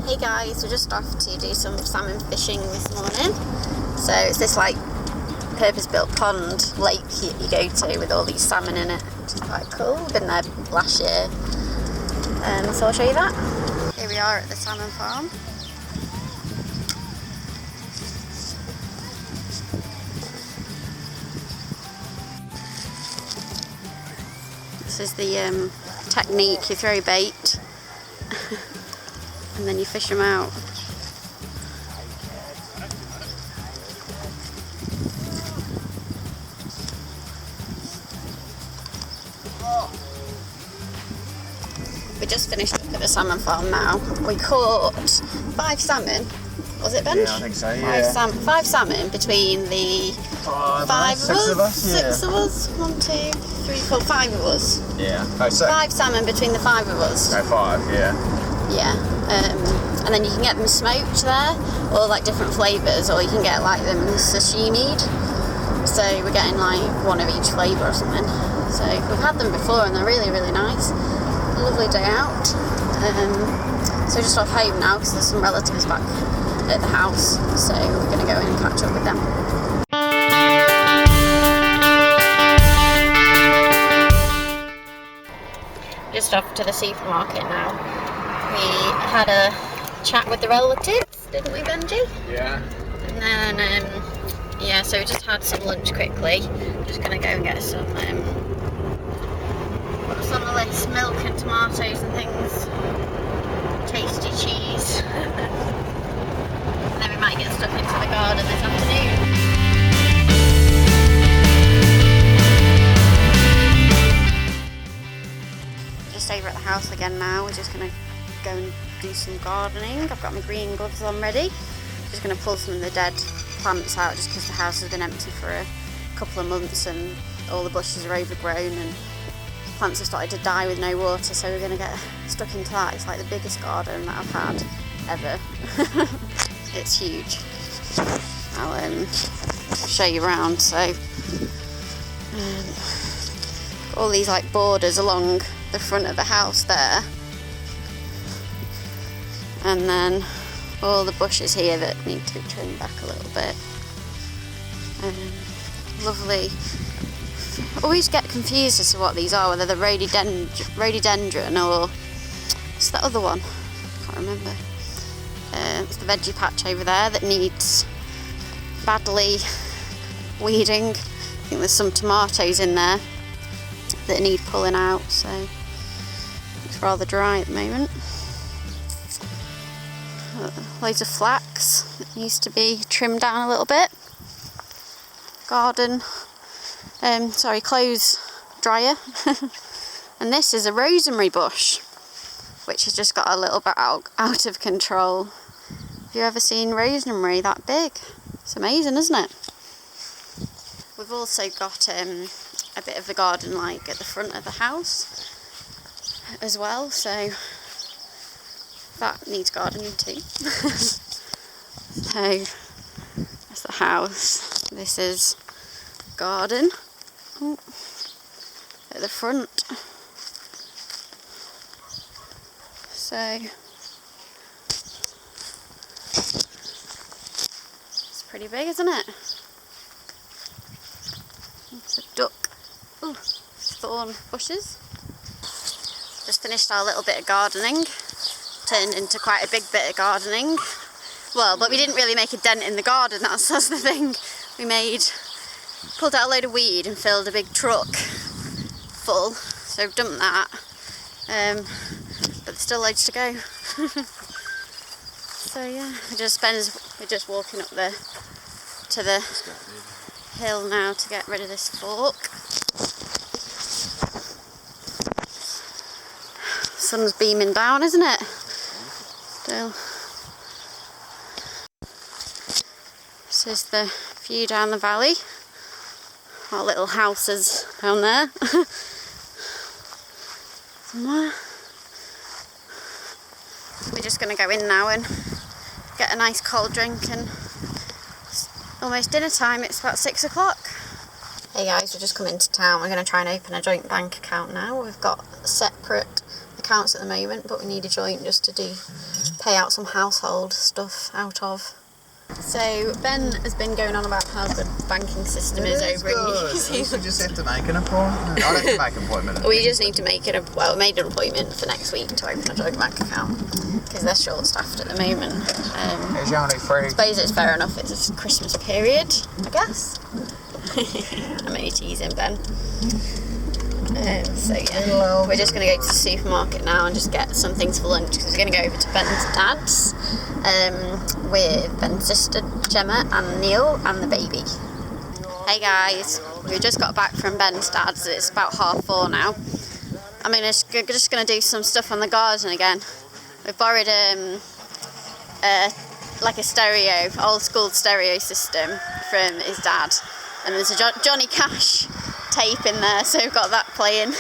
Hey guys, we're just off to do some salmon fishing this morning. So it's this like purpose-built pond lake you go to with all these salmon in it, which is quite cool. We've been there last year, so I'll show you that. Here we are at the salmon farm. This is the technique. You throw bait and then you fish them out. We just finished up at the salmon farm now. We caught 5 salmon. Was it, Benj? Yeah, I think so, yeah. 5 salmon between the 6 of us? Yeah. 6 of us? 1, 2, 3, 4, 5 of us. Yeah. Oh, 6. 5 salmon between the 5 of us. No, 5, yeah. Yeah. And then you can get them smoked there, or like different flavours, or you can get like them sashimi'd. So we're getting like one of each flavour or something. So we've had them before and they're really, really nice. A lovely day out. So just off home now because there's some relatives back at the house. So we're going to go in and catch up with them. Just off to the supermarket now. We had a chat with the relatives, didn't we, Benji? Yeah. And then, yeah, so we just had some lunch quickly. Just going to go and get some, what's on the list? Milk and tomatoes and things. Tasty cheese. And then we might get stuck into the garden this afternoon. Just over at the house again now. We're just going to go and do some gardening. I've got my green gloves on ready. Just going to pull some of the dead plants out just because the house has been empty for a couple of months and all the bushes are overgrown and plants have started to die with no water, so we're going to get stuck into that. It's like the biggest garden that I've had ever. It's huge. I'll show you around. So all these like borders along the front of the house there, and then all the bushes here that need to be trimmed back a little bit. Lovely. I always get confused as to what these are, whether they're rhododendron or what's that other one? Can't remember. It's the veggie patch over there that needs badly weeding. I think there's some tomatoes in there that need pulling out, so it's rather dry at the moment. Loads of flax that needs to be trimmed down a little bit. Garden, clothes dryer. And this is a rosemary bush, which has just got a little bit out of control. Have you ever seen rosemary that big? It's amazing, isn't it? We've also got a bit of a garden like at the front of the house as well, so that needs gardening too. So that's the house. This is garden. Ooh, at the front. So it's pretty big, isn't it? It's a duck. Ooh, thorn bushes. Just finished our little bit of gardening. Turned into quite a big bit of gardening. Well, but we didn't really make a dent in the garden, that's the thing. We pulled out a load of weed and filled a big truck full, so we've dumped that. But there's still loads to go. So yeah, we're just walking up to the hill now to get rid of this fork. Sun's beaming down, isn't it? Still. This is the view down the valley. Our little houses down there. Somewhere. We're just going to go in now and get a nice cold drink, and it's almost dinner time. It's about 6 o'clock. Hey guys, we're just come into town. We're going to try and open a joint bank account now. We've got separate accounts at the moment, but we need a joint just to do pay out some household stuff out of. So Ben has been going on about how good the banking system is over in New Zealand. You just have to make an appointment. I don't have to make an appointment. We just need to make it we made an appointment for next week to open a joint bank account because they're short-staffed at the moment. It's only free. I suppose it's fair enough. It's a Christmas period, I guess. I'm only teasing Ben. So yeah, we're just going to go to the supermarket now and just get some things for lunch because we're going to go over to Ben's dad's with Ben's sister Gemma and Neil and the baby. Hey guys, we just got back from Ben's dad's. It's about 4:30 now. I mean, we're just going to do some stuff on the garden again. We've borrowed like a stereo, old school stereo system from his dad, and there's a Johnny Cash tape in there, so we've got that playing.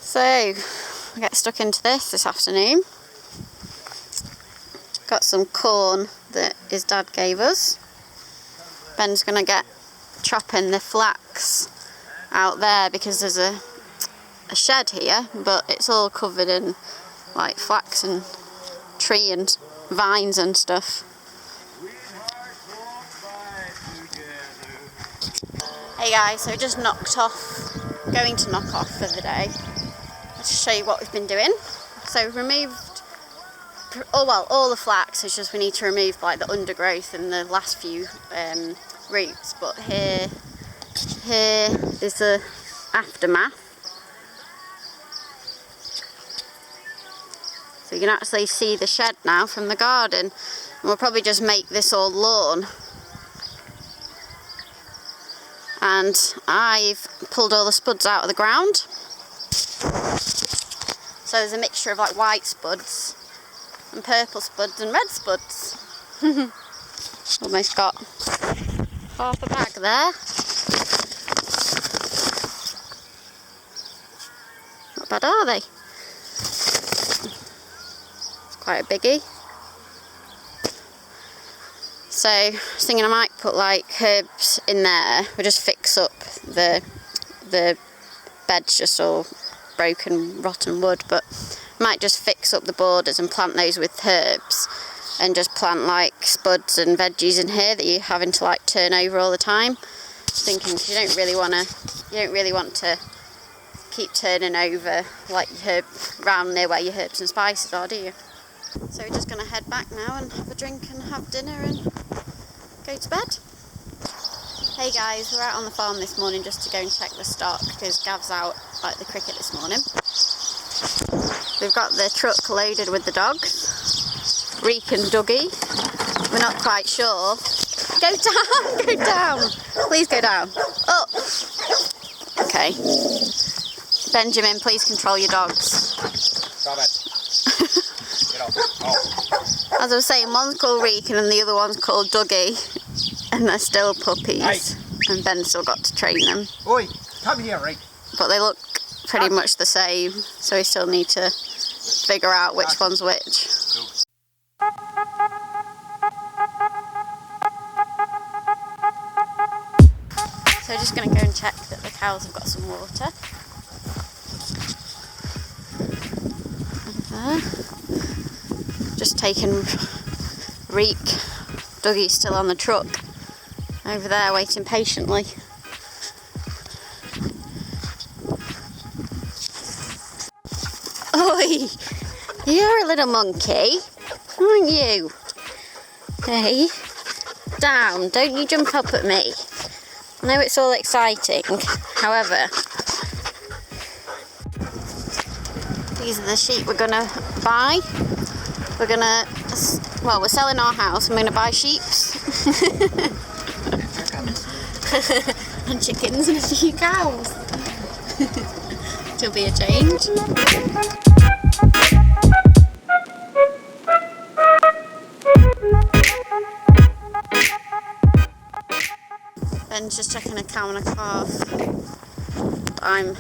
So I get stuck into this afternoon. Got some corn that his dad gave us. Ben's gonna get chopping the flax out there because there's a shed here, but it's all covered in like flax and tree and vines and stuff. Hey guys, so we just going to knock off for the day. I'll just show you what we've been doing. So we've removed, all the flax. It's just we need to remove like the undergrowth and the last few roots. But here is the aftermath. So you can actually see the shed now from the garden. And we'll probably just make this all lawn. And I've pulled all the spuds out of the ground. So there's a mixture of like white spuds and purple spuds and red spuds. Almost got half a bag there. Not bad, are they? It's quite a biggie. So I was thinking I might put like herbs in there. We'll just fix up the bed's just all broken, rotten wood, but I might just fix up the borders and plant those with herbs, and just plant like spuds and veggies in here that you're having to like turn over all the time. Thinking, cause you don't really want to keep turning over like your herb round near where your herbs and spices are, do you? So we're just going to head back now and have a drink and have dinner and go to bed. Hey guys, we're out on the farm this morning just to go and check the stock because Gav's out at the cricket this morning. We've got the truck loaded with the dogs, Reek and Dougie. We're not quite sure. Go down, go down. Please go down. Up. Okay. Benjamin, please control your dogs. Stop it. As I was saying, one's called Reek and the other one's called Dougie, and they're still puppies. Right. And Ben's still got to train them. Oi, come here, Reek. But they look pretty much the same, so we still need to figure out which one's which. So we're just going to go and check that the cows have got some water. Over there. Just taking Reek. Dougie's still on the truck over there waiting patiently. Oi, you're a little monkey, aren't you? Hey, down, don't you jump up at me. I know it's all exciting, however, these are the sheep we're gonna buy. We're selling our house and we're gonna buy sheeps. And chickens and a few cows. It'll be a change. Ben's just checking a cow and a calf. I'm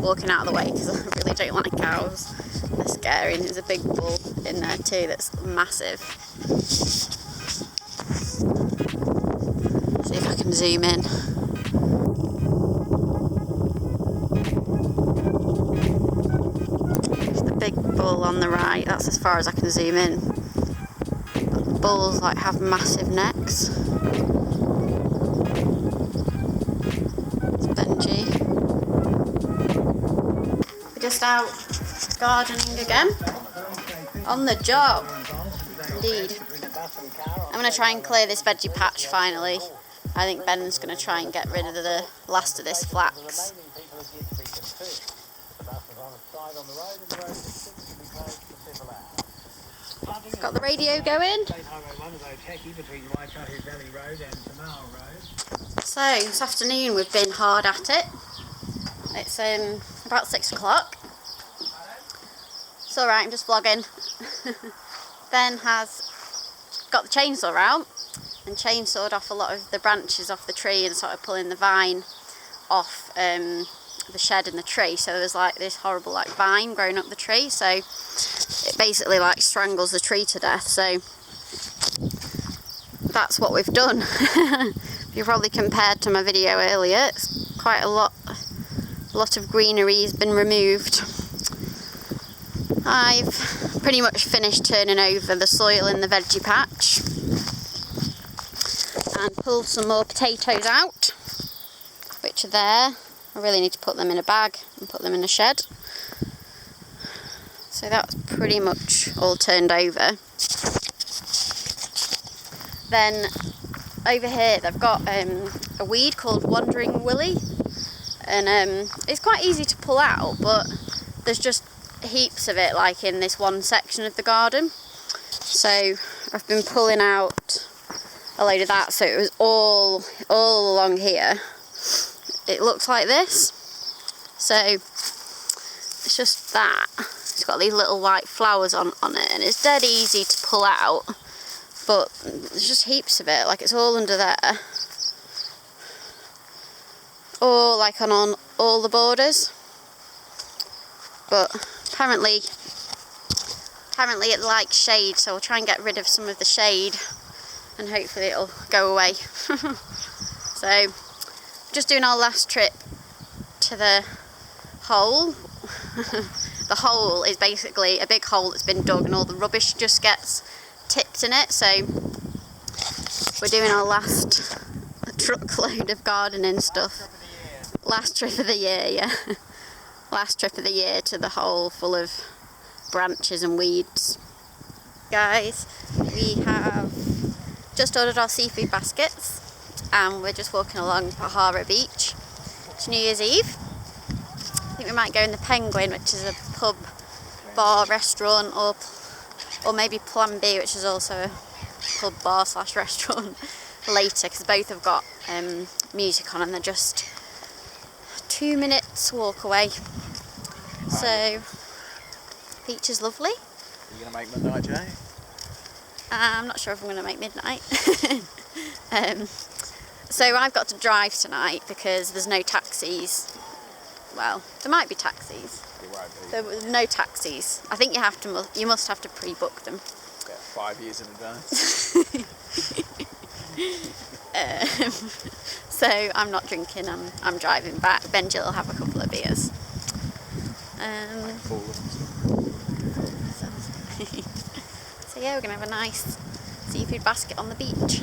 walking out of the way because I really don't like cows. They're scary, and there's a big bull in there too that's massive. See if I can zoom in. There's the big bull bull on the right. That's as far as I can zoom in. But the bulls like have massive necks. It's Benji. We're just out gardening again. On the job. Indeed. I'm going to try and clear this veggie patch finally. I think Ben's going to try and get rid of the last of this flax. Got the radio going. So this afternoon we've been hard at it. It's about 6 o'clock. It's alright, I'm just vlogging. Ben has got the chainsaw out and chainsawed off a lot of the branches off the tree and started pulling the vine off the shed and the tree. So there was like this horrible like vine growing up the tree, so it basically like strangles the tree to death. So that's what we've done. You probably compared to my video earlier, it's quite a lot of greenery has been removed. I've pretty much finished turning over the soil in the veggie patch and pulled some more potatoes out, which are there. I really need to put them in a bag and put them in a shed. So that's pretty much all turned over. Then over here they've got a weed called Wandering Willy, and it's quite easy to pull out, but there's just heaps of it like in this one section of the garden. So I've been pulling out a load of that, so it was all along here. It looks like this. So it's just that. It's got these little white flowers on it, and it's dead easy to pull out, but there's just heaps of it, like it's all under there. Or like on all the borders. But apparently it likes shade, so I'll try and get rid of some of the shade and hopefully it'll go away. So just doing our last trip to the hole. The hole is basically a big hole that's been dug and all the rubbish just gets tipped in it, so we're doing our last truckload of gardening stuff. Last trip of the year, yeah. Last trip of the year to the hole full of branches and weeds. Guys, we have just ordered our seafood baskets and we're just walking along Pohara beach. It's New Year's Eve. I think we might go in the Penguin, which is a pub, bar, restaurant, or maybe Plan B, which is also a pub, bar / restaurant later, because both have got music on and they're just 2 minutes walk away. So beach is lovely. Are you going to make midnight, Jay? I'm not sure if I'm going to make midnight. So I've got to drive tonight because there's no taxis. Well, there might be taxis. There were no taxis. I think you must have to pre-book them. About 5 years in advance. So I'm not drinking. I'm driving back. Benji will have a couple of beers. So yeah, we're gonna have a nice seafood basket on the beach.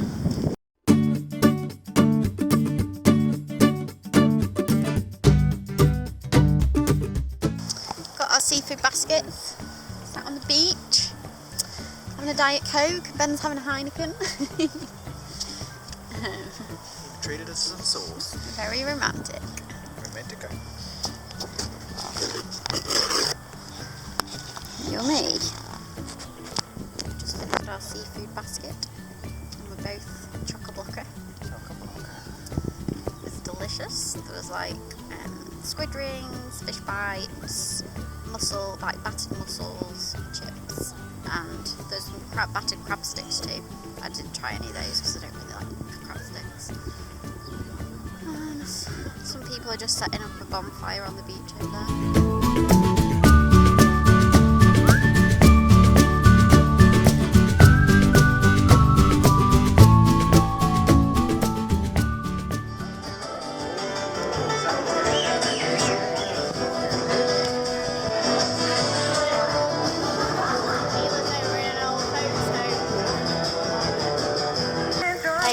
Got our seafood baskets. Sat on the beach, having a Diet Coke. Ben's having a Heineken. Treated as some sauce. Very romantic. Romantico. Yummy. Just finished our seafood basket and we're both chock-a-blocker. It was delicious. There was like squid rings, fish bites, like battered mussels, chips, and there's some battered crab sticks too. I didn't try any of those because I don't really like crab sticks. And some people are just setting up a bonfire on the beach over there.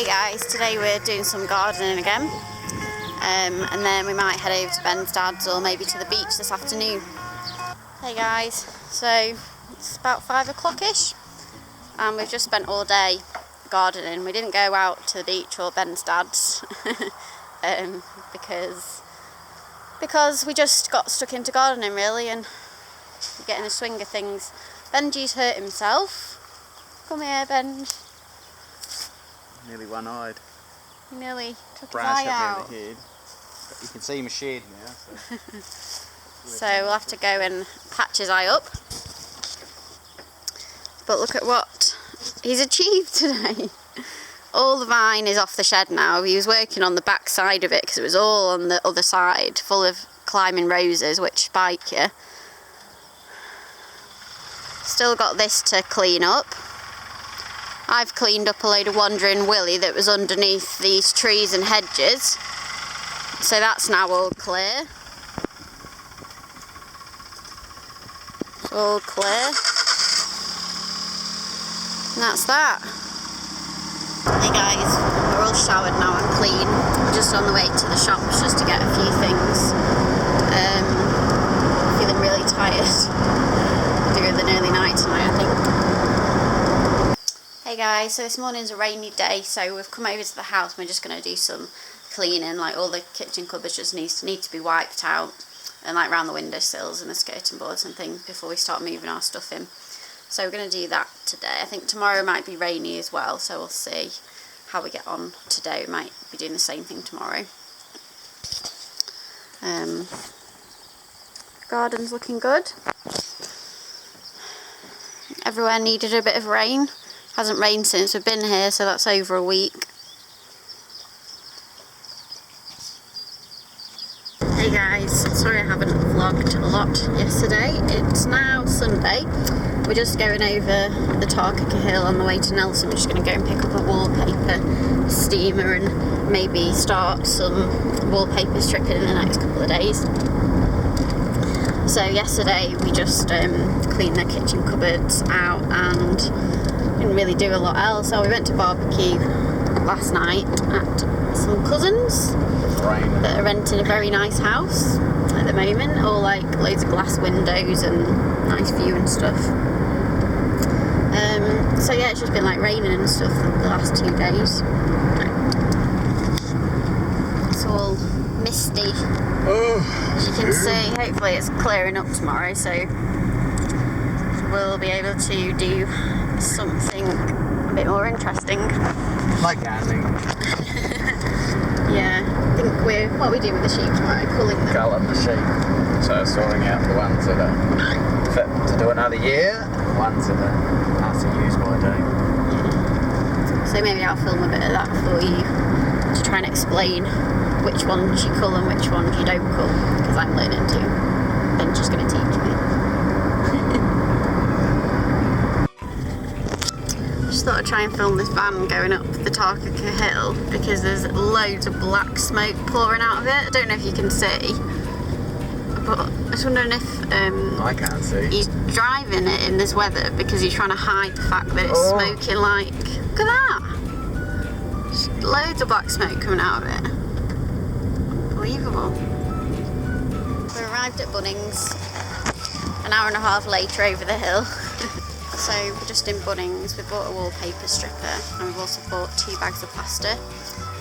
Hey guys, today we're doing some gardening again, and then we might head over to Ben's dad's or maybe to the beach this afternoon. Hey guys, so it's about 5 o'clock-ish and we've just spent all day gardening. We didn't go out to the beach or Ben's dad's because we just got stuck into gardening really and getting the swing of things. Benji's hurt himself. Come here, Benj. Nearly one-eyed. He nearly took his Brass eye hit me out. in the head. You can see my shade now. So we'll have to go and patch his eye up. But look at what he's achieved today. All the vine is off the shed now. He was working on the back side of it because it was all on the other side, full of climbing roses which bite you. Still got this to clean up. I've cleaned up a load of wandering willy that was underneath these trees and hedges. So that's now all clear. It's all clear. And that's that. Hey guys, we're all showered now and clean. We're just on the way to the shops just to get a few things. Feeling really tired. Doing an early night tonight, I think. Hey guys, so this morning's a rainy day, so we've come over to the house and we're just going to do some cleaning. Like all the kitchen cupboards just need to be wiped out, and like around the windowsills and the skirting boards and things before we start moving our stuff in. So we're going to do that today. I think tomorrow might be rainy as well, so we'll see how we get on today. We might be doing the same thing tomorrow. Garden's looking good. Everywhere needed a bit of rain. Hasn't rained since we've been here, so that's over a week. Hey guys, sorry I haven't vlogged a lot yesterday. It's now Sunday. We're just going over the Takaka hill on the way to Nelson. We're just going to go and pick up a wallpaper steamer and maybe start some wallpaper stripping in the next couple of days. So yesterday we just cleaned the kitchen cupboards out and didn't really do a lot else. So we went to barbecue last night at some cousins that are renting a very nice house at the moment, all like loads of glass windows and nice view and stuff. So yeah, it's just been like raining and stuff the last 2 days. It's all misty, as you can see. Hopefully it's clearing up tomorrow, so we'll be able to do something a bit more interesting. Like gardening. Yeah, I think what are we doing with the sheep tomorrow? Culling them. Cull up the sheep. So sorting out the ones that are fit to do another year, and the ones that are hard to use by doing. Yeah. So maybe I'll film a bit of that for you to try and explain which ones you cull and which ones you don't cull, because I'm learning to. Ben's just going to teach me. Just thought I'd try and film this van going up the Takaka hill because there's loads of black smoke pouring out of it. I don't know if you can see, but I was wondering if I can't see. he's driving it in this weather because he's trying to hide the fact that it's smoking like... Look at that! Just loads of black smoke coming out of it. Unbelievable. We arrived at Bunnings an hour and a half later over the hill. So we're just in Bunnings. We bought a wallpaper stripper and we've also bought 2 bags of plaster.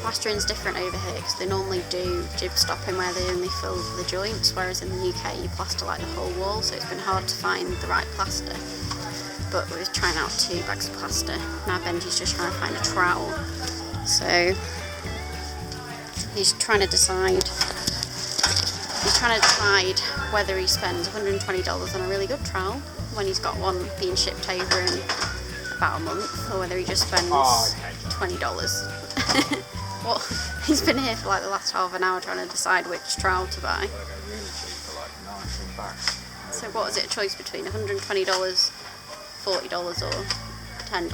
Plastering's different over here because they normally do jib stopping where they only fill the joints, whereas in the UK you plaster like the whole wall, so it's been hard to find the right plaster. But we're trying out 2 bags of plaster. Now Benji's just trying to find a trowel. So he's trying to decide whether he spends $120 on a really good trowel when he's got one being shipped over in about a month, or whether he just spends $20. Well, he's been here for like the last half an hour trying to decide which trowel to buy. So what is it, a choice between $120, $40 or $10?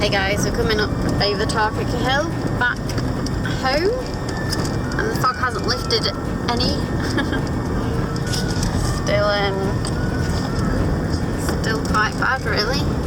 Hey guys, we're coming up over Takaka Hill back home, and the fog hasn't lifted any. Still quite bad really.